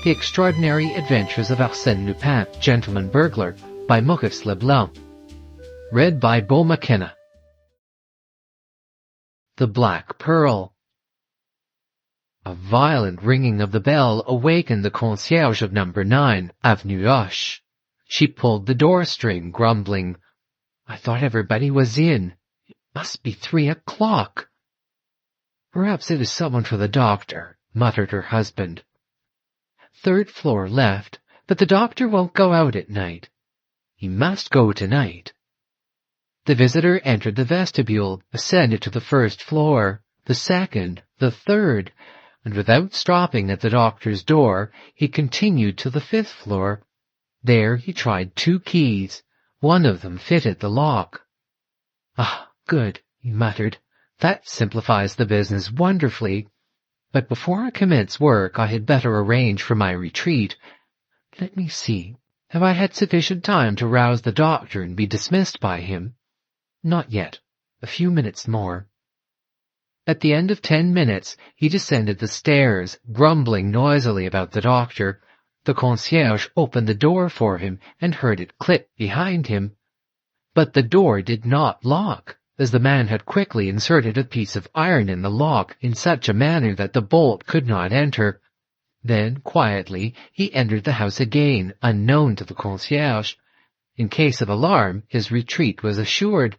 The Extraordinary Adventures of Arsène Lupin, Gentleman Burglar, by Maurice Leblanc. Read by Beau McKenna. The Black Pearl. A violent ringing of the bell awakened the concierge of number 9, Avenue Hoche. She pulled the door string, grumbling, "I thought everybody was in. It must be 3 o'clock. "Perhaps it is someone for the doctor," muttered her husband. "3rd floor left, but the doctor won't go out at night. He must go tonight." The visitor entered the vestibule, ascended to the 1st floor, the 2nd, the 3rd, and without stopping at the doctor's door, he continued to the 5th floor. There he tried 2 keys. One of them fitted the lock. "Ah, good," he muttered. "That simplifies the business wonderfully. But before I commence work, I had better arrange for my retreat. Let me see. Have I had sufficient time to rouse the doctor and be dismissed by him? Not yet. A few minutes more." At the end of 10 minutes, he descended the stairs, grumbling noisily about the doctor. The concierge opened the door for him and heard it click behind him. But the door did not lock, as the man had quickly inserted a piece of iron in the lock in such a manner that the bolt could not enter. Then, quietly, he entered the house again, unknown to the concierge. In case of alarm, his retreat was assured.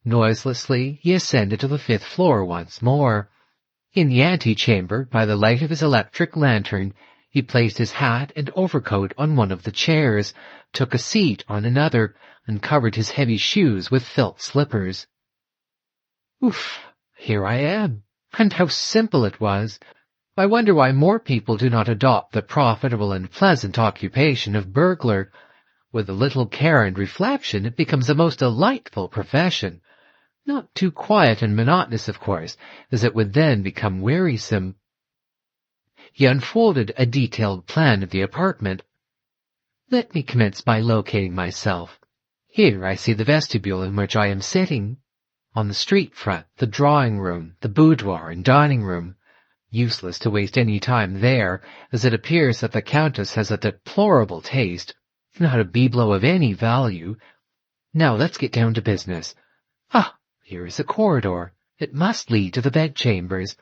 Noiselessly, he ascended to the 5th floor once more. In the antechamber, by the light of his electric lantern, he placed his hat and overcoat on one of the chairs, took a seat on another, and covered his heavy shoes with felt slippers. "Oof, here I am. And how simple it was. I wonder why more people do not adopt the profitable and pleasant occupation of burglar. With a little care and reflection, it becomes a most delightful profession. Not too quiet and monotonous, of course, as it would then become wearisome." He unfolded a detailed plan of the apartment. "Let me commence by locating myself. Here I see the vestibule in which I am sitting. On the street front, the drawing-room, the boudoir and dining-room. Useless to waste any time there, as it appears that the Countess has a deplorable taste, not a bibelot of any value. Now let's get down to business. Ah, here is a corridor. It must lead to the bedchambers.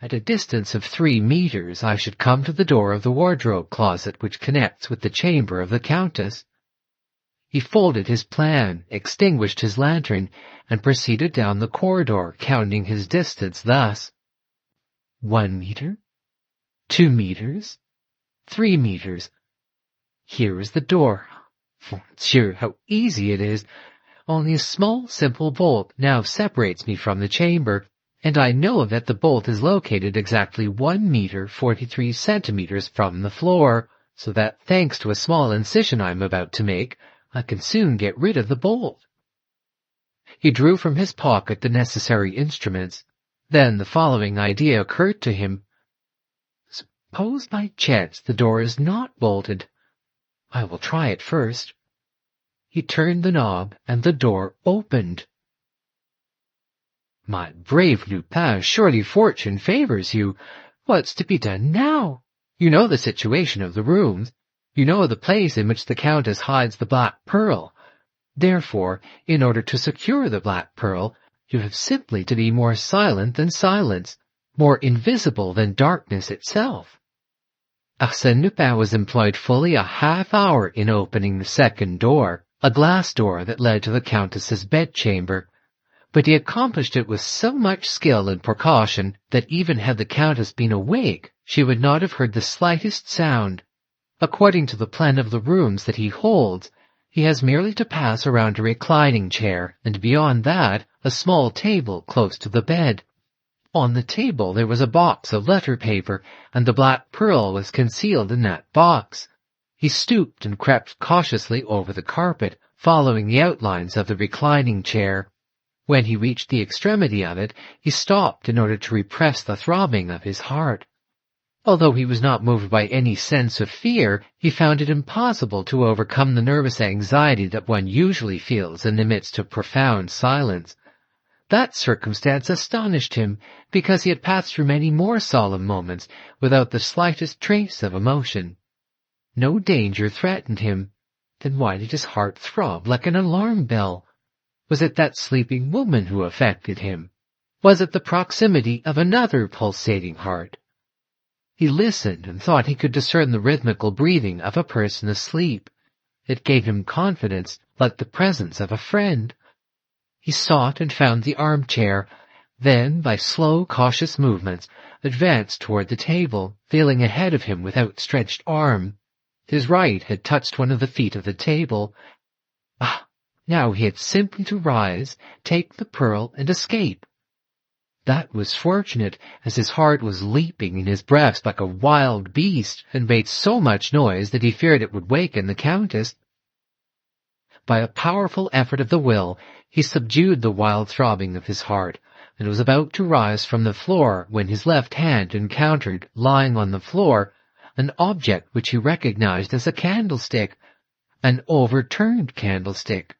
At a distance of 3 meters, I should come to the door of the wardrobe closet which connects with the chamber of the Countess." He folded his plan, extinguished his lantern, and proceeded down the corridor, counting his distance thus: 1 meter, 2 meters, 3 meters. Here is the door. Monsieur, how easy it is! Only a small, simple bolt now separates me from the chamber, and I know that the bolt is located exactly 1 meter 43 centimeters from the floor, so that, thanks to a small incision I am about to make, I can soon get rid of the bolt. He drew from his pocket the necessary instruments. Then the following idea occurred to him. Suppose by chance the door is not bolted. I will try it first. He turned the knob, and the door opened. "My brave Lupin, surely fortune favors you. What's to be done now? You know the situation of the rooms. You know the place in which the Countess hides the Black Pearl. Therefore, in order to secure the Black Pearl, you have simply to be more silent than silence, more invisible than darkness itself." Arsène Lupin was employed fully a half-hour in opening the 2nd door, a glass door that led to the Countess's bedchamber. But he accomplished it with so much skill and precaution that even had the Countess been awake, she would not have heard the slightest sound. According to the plan of the rooms that he holds, he has merely to pass around a reclining chair, and beyond that, a small table close to the bed. On the table there was a box of letter paper, and the Black Pearl was concealed in that box. He stooped and crept cautiously over the carpet, following the outlines of the reclining chair. When he reached the extremity of it, he stopped in order to repress the throbbing of his heart. Although he was not moved by any sense of fear, he found it impossible to overcome the nervous anxiety that one usually feels in the midst of profound silence. That circumstance astonished him, because he had passed through many more solemn moments without the slightest trace of emotion. No danger threatened him. Then why did his heart throb like an alarm bell? Was it that sleeping woman who affected him? Was it the proximity of another pulsating heart? He listened and thought he could discern the rhythmical breathing of a person asleep. It gave him confidence, like the presence of a friend. He sought and found the armchair, then, by slow, cautious movements, advanced toward the table, feeling ahead of him with outstretched arm. His right had touched one of the feet of the table. Now he had simply to rise, take the pearl, and escape. That was fortunate, as his heart was leaping in his breast like a wild beast, and made so much noise that he feared it would waken the Countess. By a powerful effort of the will, he subdued the wild throbbing of his heart, and was about to rise from the floor when his left hand encountered, lying on the floor, an object which he recognized as a candlestick, an overturned candlestick.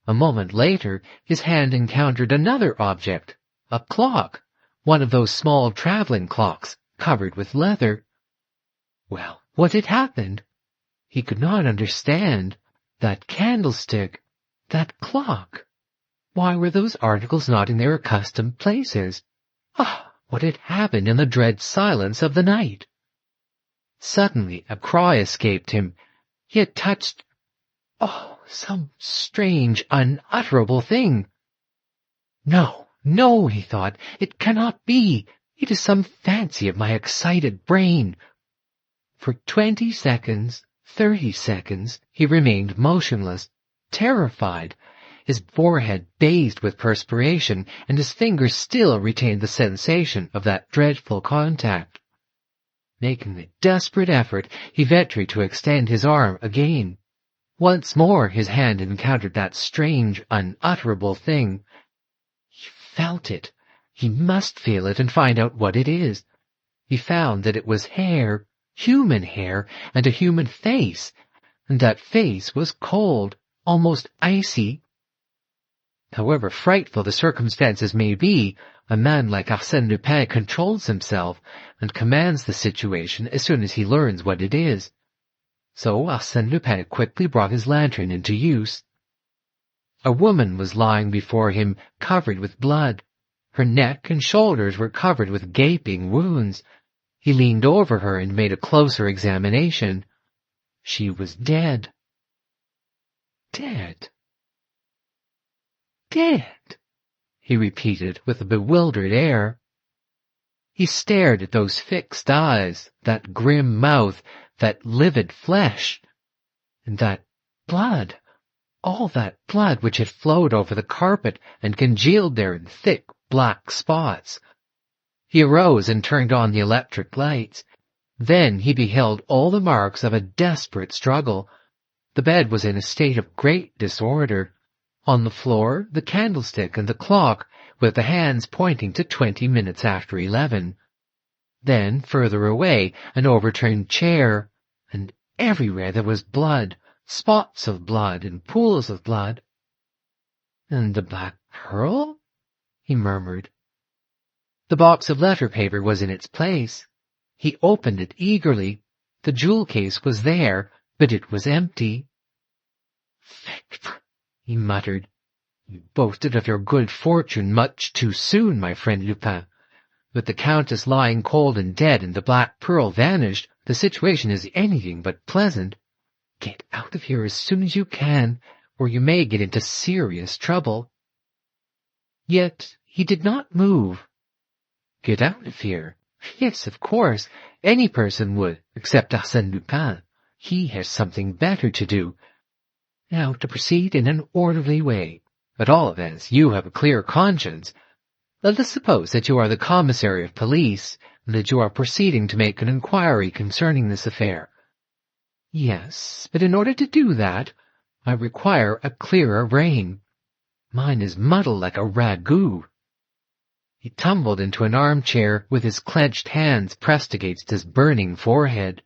A moment later, his hand encountered another object, a clock, one of those small traveling clocks, covered with leather. Well, what had happened? He could not understand. That candlestick, that clock. Why were those articles not in their accustomed places? What had happened in the dread silence of the night? Suddenly a cry escaped him. He had touched, some strange, unutterable thing. No, he thought, it cannot be. It is some fancy of my excited brain. For 20 seconds, 30 seconds, he remained motionless, terrified, his forehead bathed with perspiration, and his fingers still retained the sensation of that dreadful contact. Making a desperate effort, he ventured to extend his arm again. Once more his hand encountered that strange, unutterable thing. He felt it. He must feel it and find out what it is. He found that it was hair, human hair, and a human face, and that face was cold, almost icy. However frightful the circumstances may be, a man like Arsène Lupin controls himself and commands the situation as soon as he learns what it is. So Arsène Lupin quickly brought his lantern into use. A woman was lying before him, covered with blood. Her neck and shoulders were covered with gaping wounds. He leaned over her and made a closer examination. She was dead. Dead. Dead, he repeated with a bewildered air. He stared at those fixed eyes, that grim mouth, that livid flesh, and that blood, all that blood which had flowed over the carpet and congealed there in thick black spots. He arose and turned on the electric lights. Then he beheld all the marks of a desperate struggle. The bed was in a state of great disorder. On the floor, the candlestick and the clock, with the hands pointing to 20 minutes after 11. Then, further away, an overturned chair, and everywhere there was blood, spots of blood and pools of blood. And the black pearl? He murmured. The box of letter paper was in its place. He opened it eagerly. The jewel case was there, but it was empty. Victor, he muttered. You boasted of your good fortune much too soon, my friend Lupin. With the Countess lying cold and dead and the black pearl vanished, the situation is anything but pleasant. Get out of here as soon as you can, or you may get into serious trouble. Yet he did not move. Get out of here? Yes, of course. Any person would, except Arsène Lupin. He has something better to do. Now to proceed in an orderly way. At all events, you have a clear conscience. Let us suppose that you are the commissary of police, and that you are proceeding to make an inquiry concerning this affair. Yes, but in order to do that, I require a clearer brain. Mine is muddled like a ragout. He tumbled into an armchair with his clenched hands pressed against his burning forehead.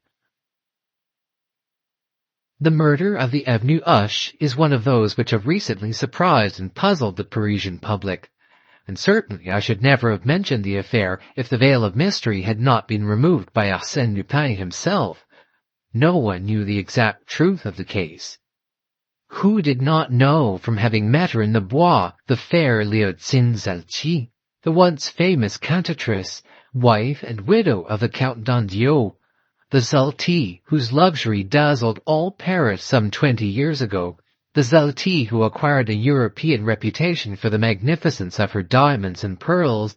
The murder of the Avenue Hoche is one of those which have recently surprised and puzzled the Parisian public. and certainly I should never have mentioned the affair if the veil of mystery had not been removed by Arsène Lupin himself. No one knew the exact truth of the case. Who did not know, from having met her in the Bois, the fair Léontine Zalti, the once famous cantatrice, wife and widow of the Count d'Andiot, the Zalti whose luxury dazzled all Paris some 20 years ago, the Zalti who acquired a European reputation for the magnificence of her diamonds and pearls.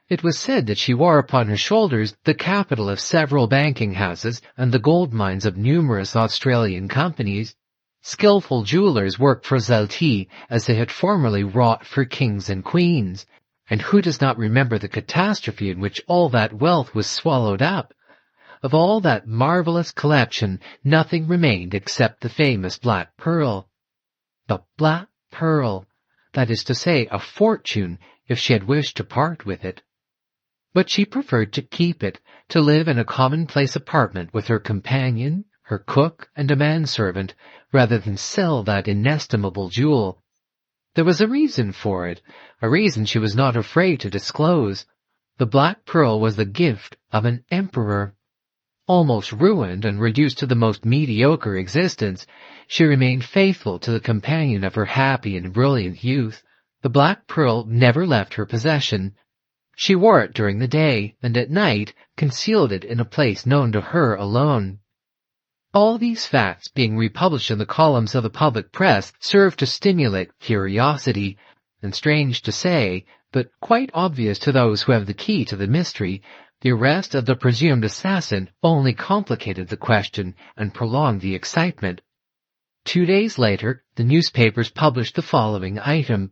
It was said that she wore upon her shoulders the capital of several banking houses and the gold mines of numerous Australian companies. Skillful jewelers worked for Zalti as they had formerly wrought for kings and queens, and who does not remember the catastrophe in which all that wealth was swallowed up? Of all that marvelous collection, nothing remained except the famous black pearl. The black pearl, that is to say, a fortune if she had wished to part with it. But she preferred to keep it, to live in a commonplace apartment with her companion, her cook, and a manservant, rather than sell that inestimable jewel. There was a reason for it, a reason she was not afraid to disclose. The black pearl was the gift of an emperor. Almost ruined and reduced to the most mediocre existence, she remained faithful to the companion of her happy and brilliant youth. The black pearl never left her possession. She wore it during the day, and at night concealed it in a place known to her alone. All these facts, being republished in the columns of the public press, served to stimulate curiosity, and strange to say, but quite obvious to those who have the key to the mystery, the arrest of the presumed assassin only complicated the question and prolonged the excitement. 2 days later, the newspapers published the following item.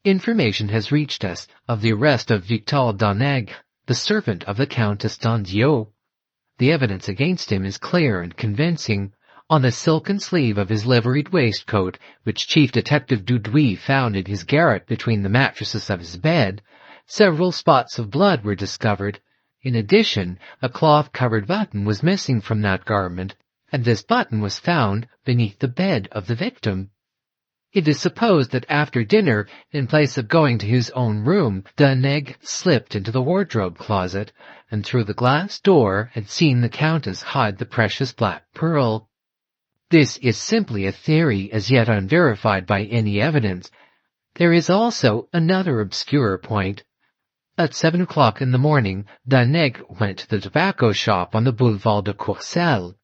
Information has reached us of the arrest of Victor Danègre, the servant of the Countess d'Andiot. The evidence against him is clear and convincing. On the silken sleeve of his liveried waistcoat, which Chief Detective Dudouis found in his garret between the mattresses of his bed, several spots of blood were discovered. In addition, a cloth-covered button was missing from that garment, and this button was found beneath the bed of the victim. It is supposed that after dinner, in place of going to his own room, Danègre slipped into the wardrobe closet, and through the glass door had seen the Countess hide the precious black pearl. This is simply a theory as yet unverified by any evidence. There is also another obscure point. At 7 o'clock in the morning, Danègre went to the tobacco shop on the Boulevard de Courcelles.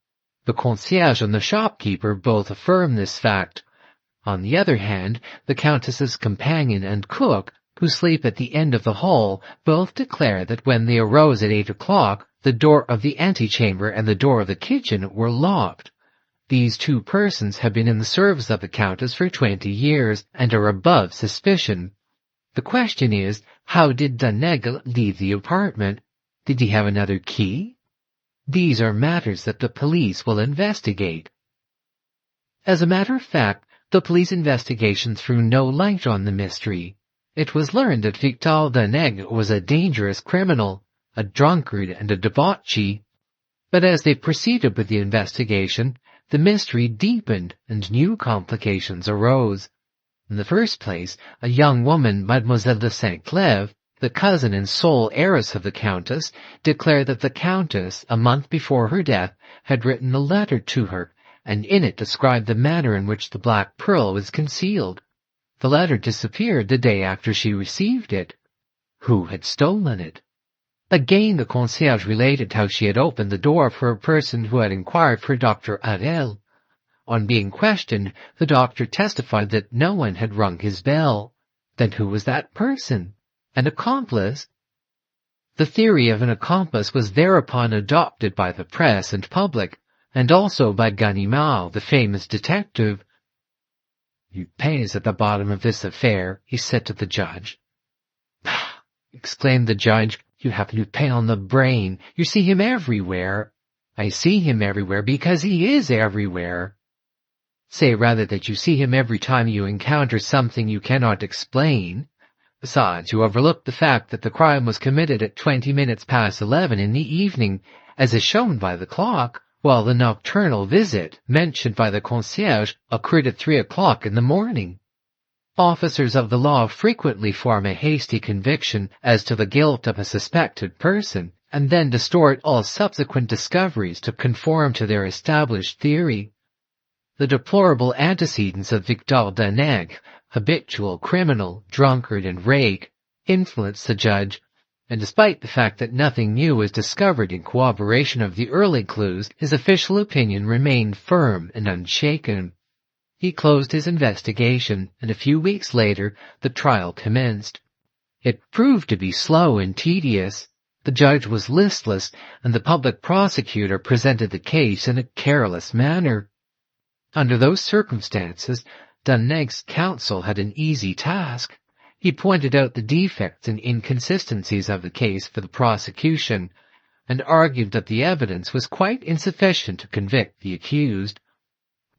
The concierge and the shopkeeper both affirm this fact. On the other hand, the Countess's companion and cook, who sleep at the end of the hall, both declare that when they arose at 8 o'clock, the door of the antechamber and the door of the kitchen were locked. These two persons have been in the service of the Countess for 20 years and are above suspicion. The question is, how did Danègre leave the apartment? Did he have another key? These are matters that the police will investigate. As a matter of fact, the police investigation threw no light on the mystery. It was learned that Victor Danègre was a dangerous criminal, a drunkard and a debauchee. But as they proceeded with the investigation, the mystery deepened and new complications arose. In the first place, a young woman, Mademoiselle de Saint-Clèves, the cousin and sole heiress of the Countess, declared that the Countess, a month before her death, had written a letter to her, and in it described the manner in which the black pearl was concealed. The letter disappeared the day after she received it. Who had stolen it? Again the concierge related how she had opened the door for a person who had inquired for Dr. Harel. On being questioned, the doctor testified that no one had rung his bell. Then who was that person? An accomplice? The theory of an accomplice was thereupon adopted by the press and public, and also by Ganimard, the famous detective. "Lupin is at the bottom of this affair," he said to the judge. "Pah!" exclaimed the judge. "You have Lupin on the brain. You see him everywhere." "I see him everywhere because he is everywhere." "Say rather that you see him every time you encounter something you cannot explain. Besides, you overlook the fact that the crime was committed at 20 minutes past 11 in the evening, as is shown by the clock, while the nocturnal visit, mentioned by the concierge, occurred at 3 o'clock in the morning." Officers of the law frequently form a hasty conviction as to the guilt of a suspected person, and then distort all subsequent discoveries to conform to their established theory. The deplorable antecedents of Victor Danègre, habitual criminal, drunkard, and rake, influenced the judge, and despite the fact that nothing new was discovered in corroboration of the early clues, his official opinion remained firm and unshaken. He closed his investigation, and a few weeks later the trial commenced. It proved to be slow and tedious. The judge was listless, and the public prosecutor presented the case in a careless manner. Under those circumstances, Danègre's counsel had an easy task. He pointed out the defects and inconsistencies of the case for the prosecution, and argued that the evidence was quite insufficient to convict the accused.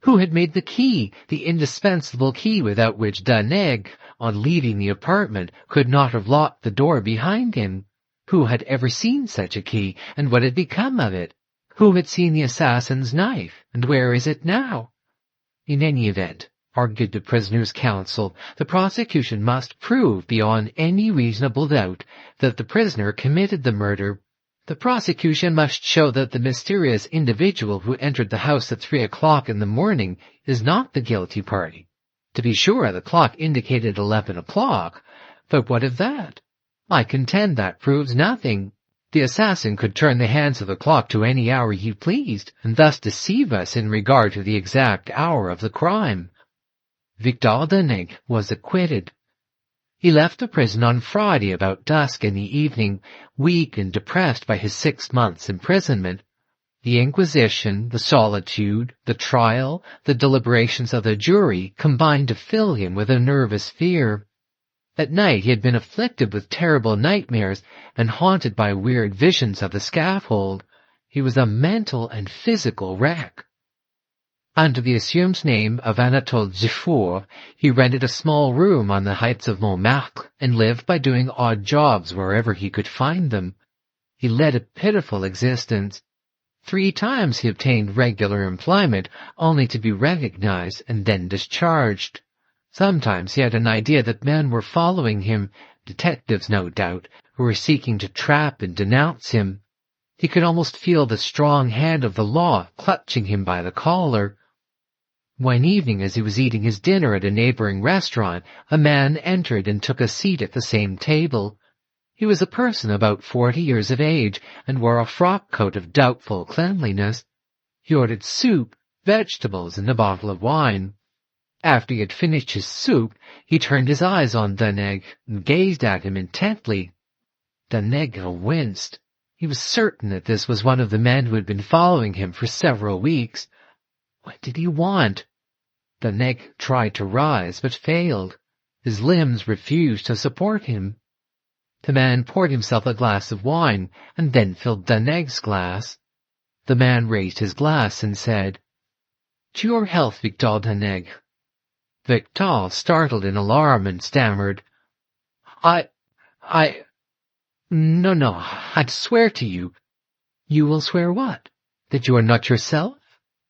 Who had made the key, the indispensable key without which Danègre, on leaving the apartment, could not have locked the door behind him? Who had ever seen such a key, and what had become of it? Who had seen the assassin's knife, and where is it now? In any event, argued the prisoner's counsel, the prosecution must prove beyond any reasonable doubt that the prisoner committed the murder. The prosecution must show that the mysterious individual who entered the house at 3 o'clock in the morning is not the guilty party. To be sure, the clock indicated 11 o'clock, but what of that? I contend that proves nothing. The assassin could turn the hands of the clock to any hour he pleased, and thus deceive us in regard to the exact hour of the crime. Victor Danègre was acquitted. He left the prison on Friday about dusk in the evening, weak and depressed by his 6 months' imprisonment. The Inquisition, the solitude, the trial, the deliberations of the jury combined to fill him with a nervous fear. At night he had been afflicted with terrible nightmares and haunted by weird visions of the scaffold. He was a mental and physical wreck. Under the assumed name of Anatole Dufour, he rented a small room on the heights of Montmartre and lived by doing odd jobs wherever he could find them. He led a pitiful existence. 3 times he obtained regular employment, only to be recognized and then discharged. Sometimes he had an idea that men were following him, detectives no doubt, who were seeking to trap and denounce him. He could almost feel the strong hand of the law clutching him by the collar. One evening, as he was eating his dinner at a neighboring restaurant, a man entered and took a seat at the same table. He was a person about 40 years of age, and wore a frock coat of doubtful cleanliness. He ordered soup, vegetables, and a bottle of wine. After he had finished his soup, he turned his eyes on Danègre and gazed at him intently. Danègre winced. He was certain that this was one of the men who had been following him for several weeks. What did he want? Danègre tried to rise, but failed. His limbs refused to support him. The man poured himself a glass of wine, and then filled Danègre's glass. The man raised his glass and said, "To your health, Victor Danègre." Victor, startled in alarm, and stammered, No, I'd swear to you." "You will swear what? That you are not yourself?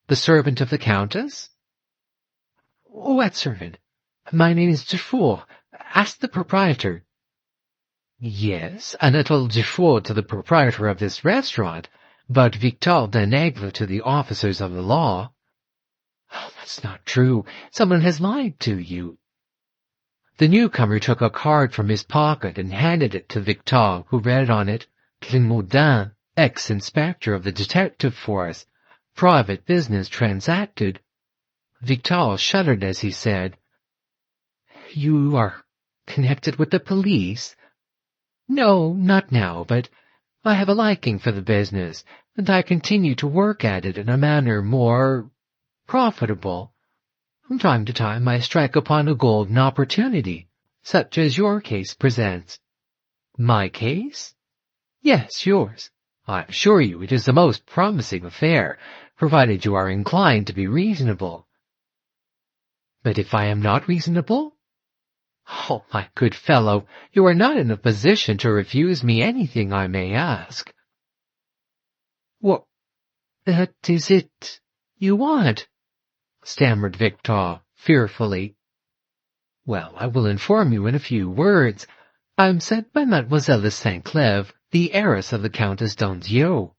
The servant of the Countess?" "What servant? My name is Dufour. Ask the proprietor." "Yes, Anatole Dufour to the proprietor of this restaurant, but Victor Danègre to the officers of the law." "That's not true. Someone has lied to you." The newcomer took a card from his pocket and handed it to Victor, who read on it, "Grimaudan, ex-inspector of the detective force. Private business transacted." Victor shuddered as he said, "You are connected with the police?" "No, not now, but I have a liking for the business, and I continue to work at it in a manner more profitable. From time to time I strike upon a golden opportunity, such as your case presents." "My case?" "Yes, yours. I assure you it is the most promising affair, provided you are inclined to be reasonable." "But if I am not reasonable?" "Oh, my good fellow, you are not in a position to refuse me anything I may ask." "What is it you want?" stammered Victor, fearfully. Well, I will inform you in a few words. I am sent by Mademoiselle de Saint-Clève, the heiress of the Countess d'Anziau.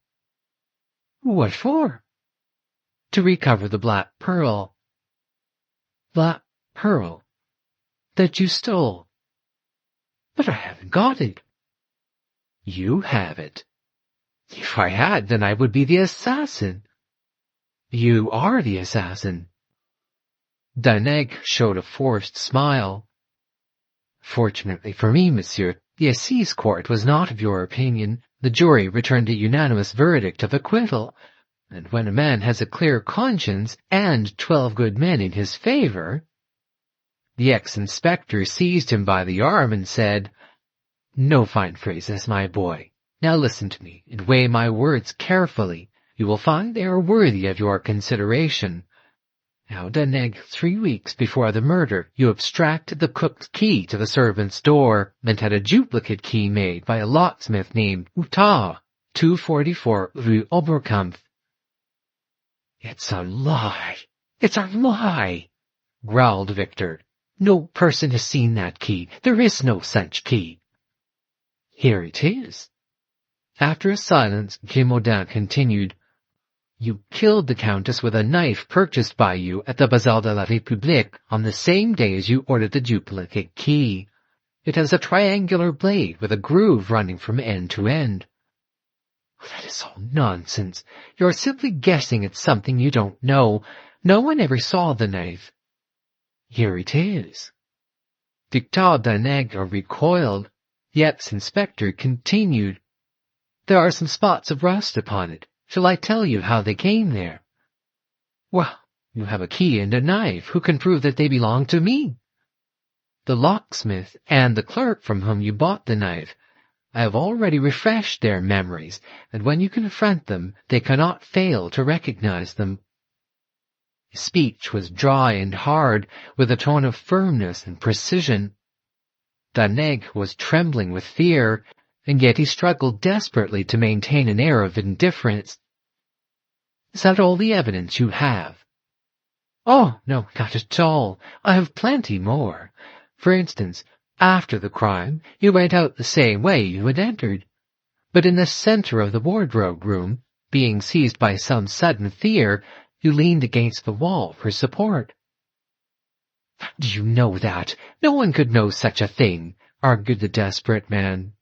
What for? To recover the black pearl. Black pearl? That you stole. But I haven't got it. You have it. If I had, then I would be the assassin. You are the assassin. Danègre showed a forced smile. Fortunately for me, monsieur, the Assize Court was not of your opinion. The jury returned a unanimous verdict of acquittal, and when a man has a clear conscience and 12 good men in his favor... The ex-inspector seized him by the arm and said, "No fine phrases, my boy. Now listen to me, and weigh my words carefully. You will find they are worthy of your consideration. Now, Danègre, 3 weeks before the murder, you abstracted the cook's key to the servant's door, and had a duplicate key made by a locksmith named Outard, 244 Rue Oberkampf." "It's a lie! It's a lie!" growled Victor. "No person has seen that key. There is no such key." "Here it is." After a silence, Grimaudan continued, "You killed the Countess with a knife purchased by you at the Bazaar de la République on the same day as you ordered the duplicate key. It has a triangular blade with a groove running from end to end." "That is all nonsense. You're simply guessing at something you don't know. No one ever saw the knife." "Here it is." Victor Danègre recoiled. The ex-inspector continued, "There are some spots of rust upon it. Shall I tell you how they came there?" "Well, you have a key and a knife. Who can prove that they belong to me?" "The locksmith and the clerk from whom you bought the knife. I have already refreshed their memories, and when you confront them, they cannot fail to recognize them." His speech was dry and hard, with a tone of firmness and precision. Danègre was trembling with fear, and yet he struggled desperately to maintain an air of indifference. "Is that all the evidence you have?" "Oh, no, not at all. I have plenty more. For instance, after the crime, you went out the same way you had entered. But in the center of the wardrobe room, being seized by some sudden fear, you leaned against the wall for support." "How do you know that? No one could know such a thing," argued the desperate man.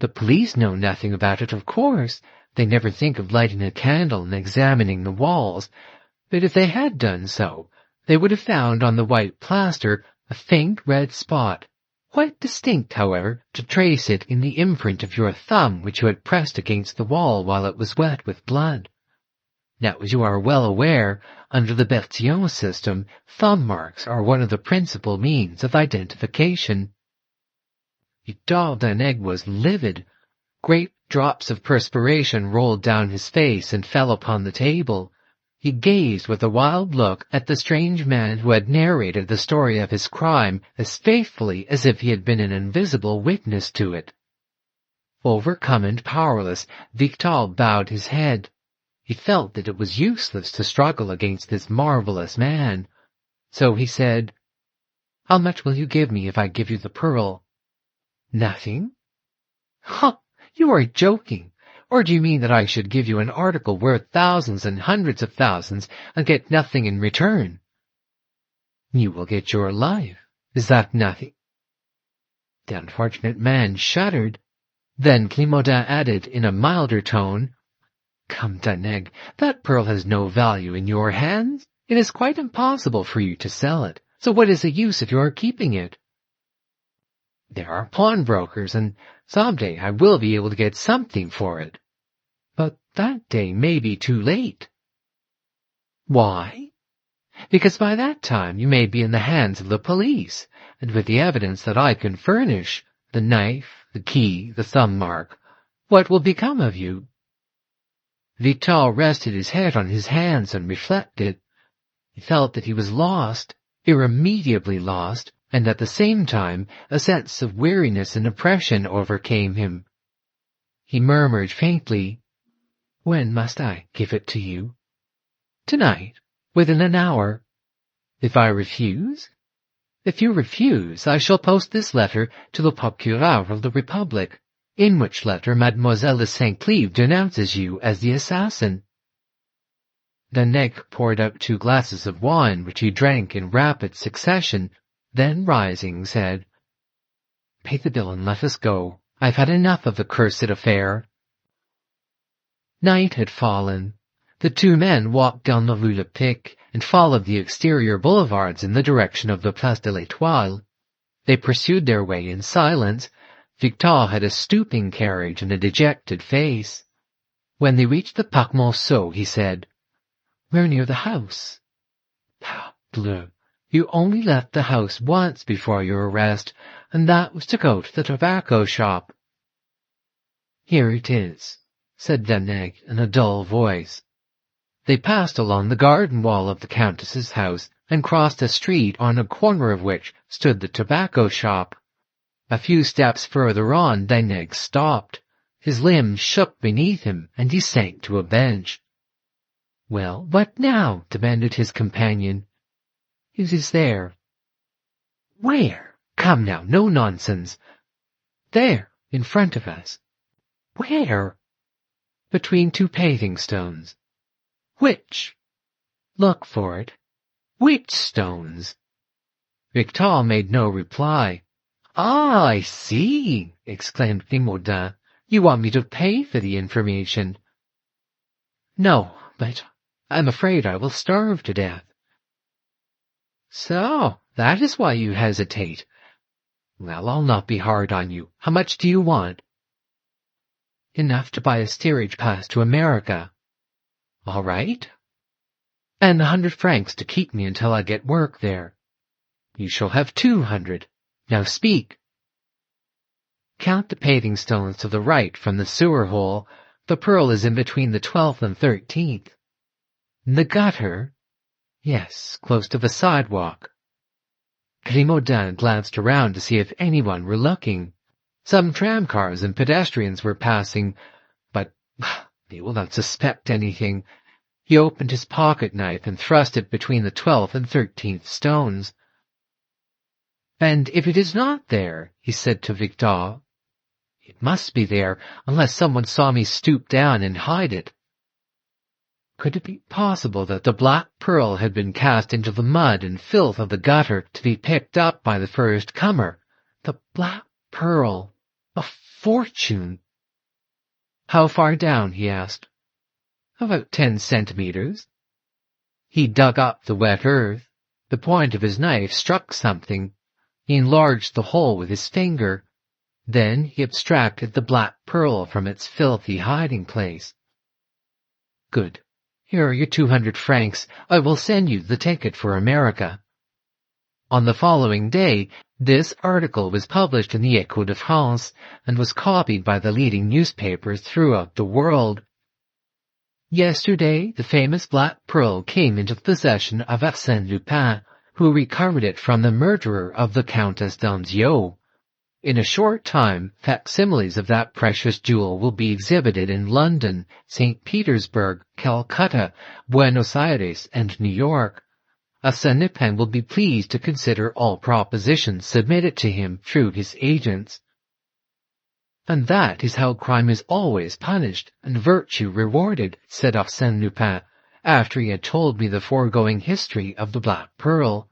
"The police know nothing about it, of course. They never think of lighting a candle and examining the walls. But if they had done so, they would have found on the white plaster a faint red spot, quite distinct, however, to trace it in the imprint of your thumb which you had pressed against the wall while it was wet with blood. Now, as you are well aware, under the Bertillon system, thumb marks are one of the principal means of identification." Victor Danègre was livid. Great drops of perspiration rolled down his face and fell upon the table. He gazed with a wild look at the strange man who had narrated the story of his crime as faithfully as if he had been an invisible witness to it. Overcome and powerless, Victor bowed his head. He felt that it was useless to struggle against this marvelous man. So he said, "How much will you give me if I give you the pearl?" "Nothing." "Ha! You are joking. Or do you mean that I should give you an article worth thousands and hundreds of thousands and get nothing in return?" "You will get your life. Is that nothing?" The unfortunate man shuddered. Then Grimaudan added in a milder tone, "Come, Danègre, that pearl has no value in your hands. It is quite impossible for you to sell it. So what is the use of your keeping it?" "There are pawnbrokers, and some day I will be able to get something for it." "But that day may be too late." "Why?" "Because by that time you may be in the hands of the police, and with the evidence that I can furnish, the knife, the key, the thumb mark, what will become of you?" Victor rested his head on his hands and reflected. He felt that he was lost, irremediably lost, and at the same time a sense of weariness and oppression overcame him. He murmured faintly, "When must I give it to you?" "Tonight, within an hour." "If I refuse?" If you refuse, I shall post this letter to the Procureur of the Republic, in which letter Mademoiselle de Saint-Cleeve denounces you as the assassin." Danègre poured out 2 glasses of wine, which he drank in rapid succession, then rising, said, "Pay the bill and let us go. I've had enough of the cursed affair." Night had fallen. The 2 men walked down the Rue Lepic and followed the exterior boulevards in the direction of the Place de l'Étoile. They pursued their way in silence. Victor had a stooping carriage and a dejected face. When they reached the Parc Monceau, he said, "We're near the house." "Parbleu! You only left the house once before your arrest, and that was to go to the tobacco shop." "Here it is," said Danègre in a dull voice. They passed along the garden wall of the Countess's house and crossed a street on a corner of which stood the tobacco shop. A few steps further on, Danègre stopped. His limbs shook beneath him, and he sank to a bench. "Well, what now?" demanded his companion. "It is there." "Where? Come now, no nonsense." "There, in front of us." "Where?" "Between 2 paving stones." "Which?" "Look for it." "Which stones?" Victor made no reply. "Ah, I see," exclaimed Grimaudan. "You want me to pay for the information." "No, but I'm afraid I will starve to death." "So, that is why you hesitate. Well, I'll not be hard on you. How much do you want?" "Enough to buy a steerage pass to America." "All right." "And 100 francs to keep me until I get work there." "You shall have 200. Now speak." "Count the paving stones to the right from the sewer hole. The pearl is in between the 12th and 13th. "The gutter?" "Yes, close to the sidewalk." Grimaudan glanced around to see if anyone were looking. Some tramcars and pedestrians were passing, but they will not suspect anything. He opened his pocket-knife and thrust it between the 12th and 13th stones. "And if it is not there," he said to Victor, "it must be there, unless someone saw me stoop down and hide it." Could it be possible that the black pearl had been cast into the mud and filth of the gutter to be picked up by the first comer? The black pearl! A fortune! "How far down?" he asked. "About 10 centimeters. He dug up the wet earth. The point of his knife struck something. He enlarged the hole with his finger. Then he abstracted the black pearl from its filthy hiding place. "Good. Here are your 200 francs. I will send you the ticket for America." On the following day, this article was published in the Echo de France and was copied by the leading newspapers throughout the world. Yesterday, the famous black pearl came into the possession of Arsène Lupin, who recovered it from the murderer of the Countess d'Anziot. In a short time, facsimiles of that precious jewel will be exhibited in London, St. Petersburg, Calcutta, Buenos Aires, and New York. Arsène Lupin will be pleased to consider all propositions submitted to him through his agents. "And that is how crime is always punished and virtue rewarded," said Arsène Lupin, after he had told me the foregoing history of the Black Pearl.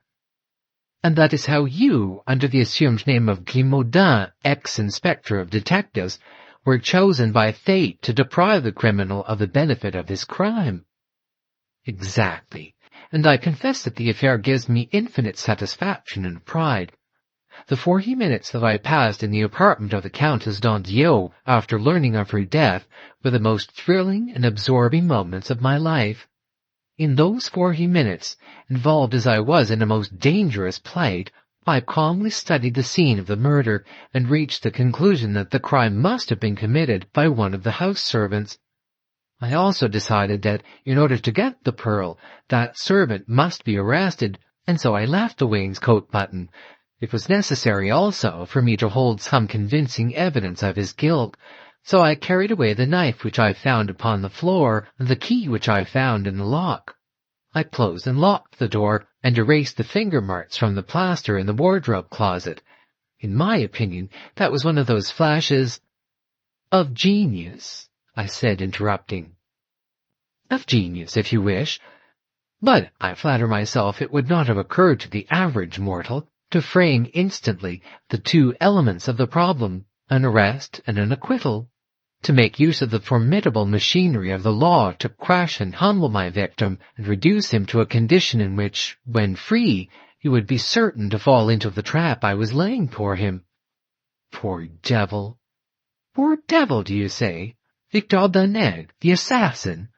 "And that is how you, under the assumed name of Grimaudan, ex-inspector of detectives, were chosen by fate to deprive the criminal of the benefit of his crime." "Exactly, and I confess that the affair gives me infinite satisfaction and pride. The 40 minutes that I passed in the apartment of the Countess d'Anziot after learning of her death were the most thrilling and absorbing moments of my life. In those 40 minutes, involved as I was in a most dangerous plight, I calmly studied the scene of the murder and reached the conclusion that the crime must have been committed by one of the house servants. I also decided that, in order to get the pearl, that servant must be arrested, and so I left the wainscoat button. It was necessary also for me to hold some convincing evidence of his guilt, so I carried away the knife which I found upon the floor and the key which I found in the lock. I closed and locked the door, and erased the finger marks from the plaster in the wardrobe closet. In my opinion, that was one of those flashes of genius, I said, interrupting. Of genius, if you wish. But I flatter myself it would not have occurred to the average mortal to frame instantly the two elements of the problem, an arrest and an acquittal, to make use of the formidable machinery of the law to crush and humble my victim and reduce him to a condition in which, when free, he would be certain to fall into the trap I was laying for him. Poor devil. Poor devil, do you say? Victor Danègre, the assassin?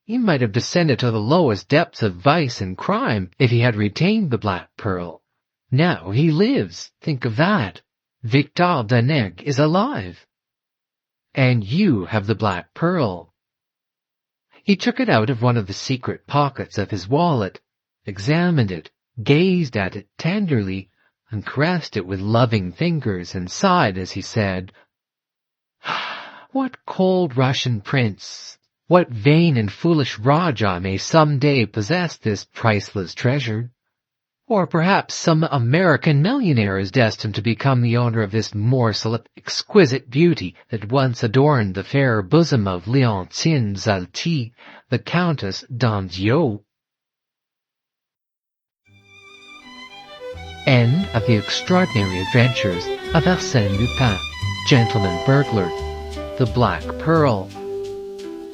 He might have descended to the lowest depths of vice and crime if he had retained the black pearl. Now he lives. Think of that. Victor Danègre is alive. And you have the black pearl. He took it out of one of the secret pockets of his wallet, examined it, gazed at it tenderly, and caressed it with loving fingers, and sighed as he said, "What cold Russian prince, what vain and foolish Raja may some day possess this priceless treasure? Or perhaps some American millionaire is destined to become the owner of this morsel of exquisite beauty that once adorned the fair bosom of Leontine Zalti, the Countess d'Anjou." End of The Extraordinary Adventures of Arsène Lupin, Gentleman Burglar, The Black Pearl,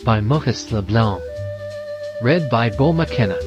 by Maurice Leblanc. Read by Beau McKenna.